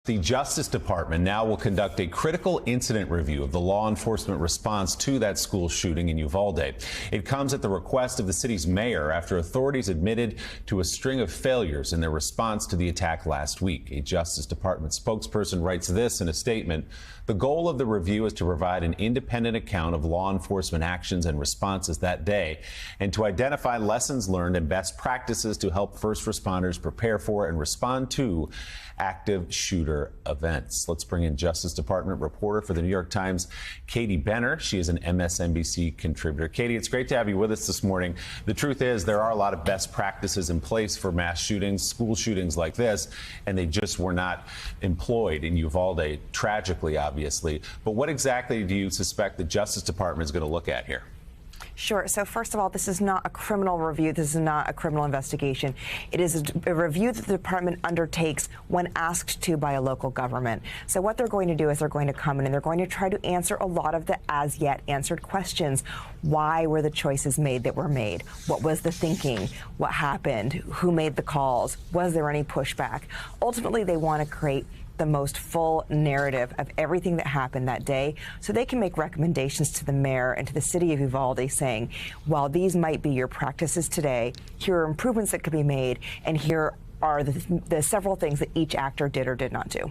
The Justice Department now will conduct a critical incident review of the law enforcement response to that school shooting in Uvalde. It comes at the request of the city's mayor after authorities admitted to a string of failures in their response to the attack last week. A Justice Department spokesperson writes this in a statement. The goal of the review is to provide an independent account of law enforcement actions and responses that day and to identify lessons learned and best practices to help first responders prepare for and respond to active shooter events. Let's bring in Justice Department reporter for the New York Times, Katie Benner. She is an MSNBC contributor. Katie, it's great to have you with us this morning. The truth is there are a lot of best practices in place for mass shootings, school shootings like this, and they just were not employed in Uvalde, tragically, obviously. But what exactly do you suspect the Justice Department is going to look at here? Sure. So first of all, this is not a criminal review. This is not a criminal investigation. It is a review that the department undertakes when asked to by a local government. So what they're going to do is they're going to come in and they're going to try to answer a lot of the as yet answered questions. Why were the choices made that were made? What was the thinking? What happened? Who made the calls? Was there any pushback? Ultimately, they want to create the most full narrative of everything that happened that day so they can make recommendations to the mayor and to the city of Uvalde saying, while these might be your practices today, here are improvements that could be made, and here are the several things that each actor did or did not do.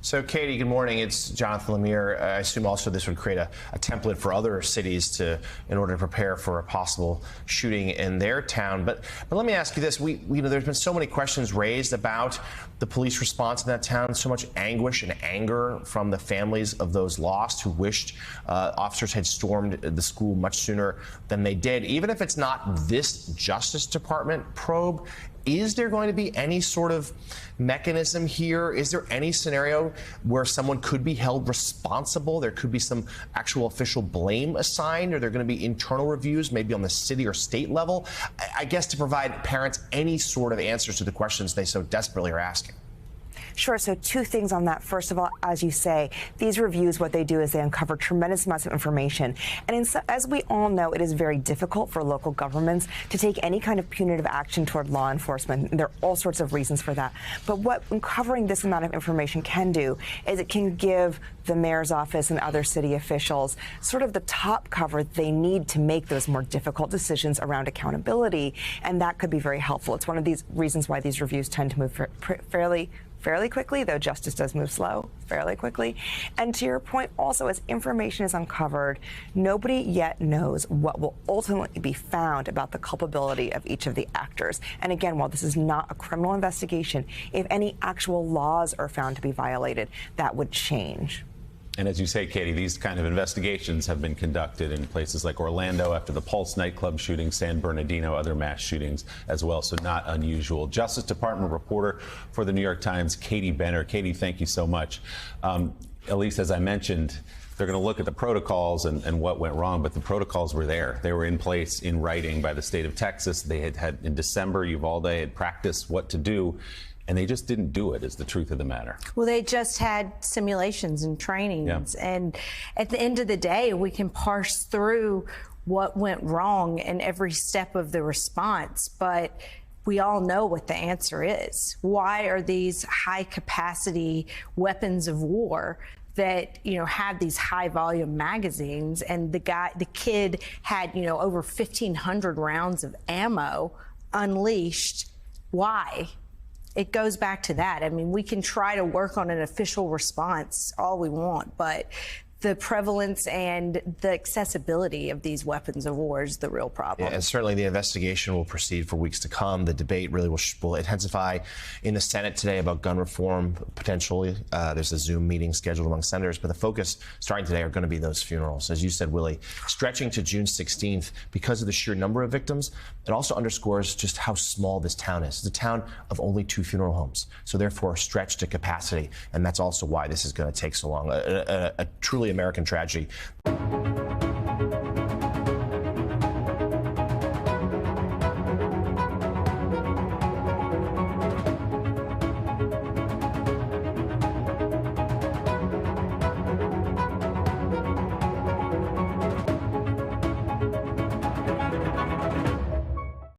So, Katie, good morning. It's Jonathan Lemire. I assume also this would create a template for other cities in order to prepare for a possible shooting in their town. But let me ask you this. There's been so many questions raised about the police response in that town, so much anguish and anger from the families of those lost who wished officers had stormed the school much sooner than they did. Even if it's not this Justice Department probe, is there going to be any sort of mechanism here? Is there any scenario where someone could be held responsible? There could be some actual official blame assigned? Are there going to be internal reviews, maybe on the city or state level? I guess to provide parents any sort of answers to the questions they so desperately are asking. Sure. So two things on that. First of all, as you say, these reviews, what they do is they uncover tremendous amounts of information. And as we all know, it is very difficult for local governments to take any kind of punitive action toward law enforcement. There are all sorts of reasons for that. But what uncovering this amount of information can do is it can give the mayor's office and other city officials sort of the top cover they need to make those more difficult decisions around accountability. And that could be very helpful. It's one of these reasons why these reviews tend to move fairly quickly, though justice does move slow, fairly quickly. And to your point, also, as information is uncovered, nobody yet knows what will ultimately be found about the culpability of each of the actors. And again, while this is not a criminal investigation, if any actual laws are found to be violated, that would change. And as you say, Katie, these kind of investigations have been conducted in places like Orlando after the Pulse nightclub shooting, San Bernardino, other mass shootings as well. So not unusual. Justice Department reporter for the New York Times, Katie Benner. Katie, thank you so much. Elise, as I mentioned, they're going to look at the protocols and what went wrong, but the protocols were there. They were in place in writing by the state of Texas. They had in December, Uvalde had practiced what to do. And they just didn't do it, is the truth of the matter. Well, they just had simulations and trainings. Yeah. And at the end of the day, we can parse through what went wrong in every step of the response. But we all know what the answer is. Why are these high capacity weapons of war that, have these high volume magazines, and the kid had, over 1,500 rounds of ammo unleashed? Why? It goes back to that. I mean, we can try to work on an official response all we want, but the prevalence and the accessibility of these weapons of war is the real problem. Yeah, and certainly the investigation will proceed for weeks to come. The debate really will intensify in the Senate today about gun reform, potentially. There's a Zoom meeting scheduled among senators, but the focus starting today are going to be those funerals. As you said, Willie, stretching to June 16th because of the sheer number of victims. It also underscores just how small this town is. It's a town of only 2 funeral homes, so therefore stretched to capacity, and that's also why this is going to take so long. A truly American tragedy.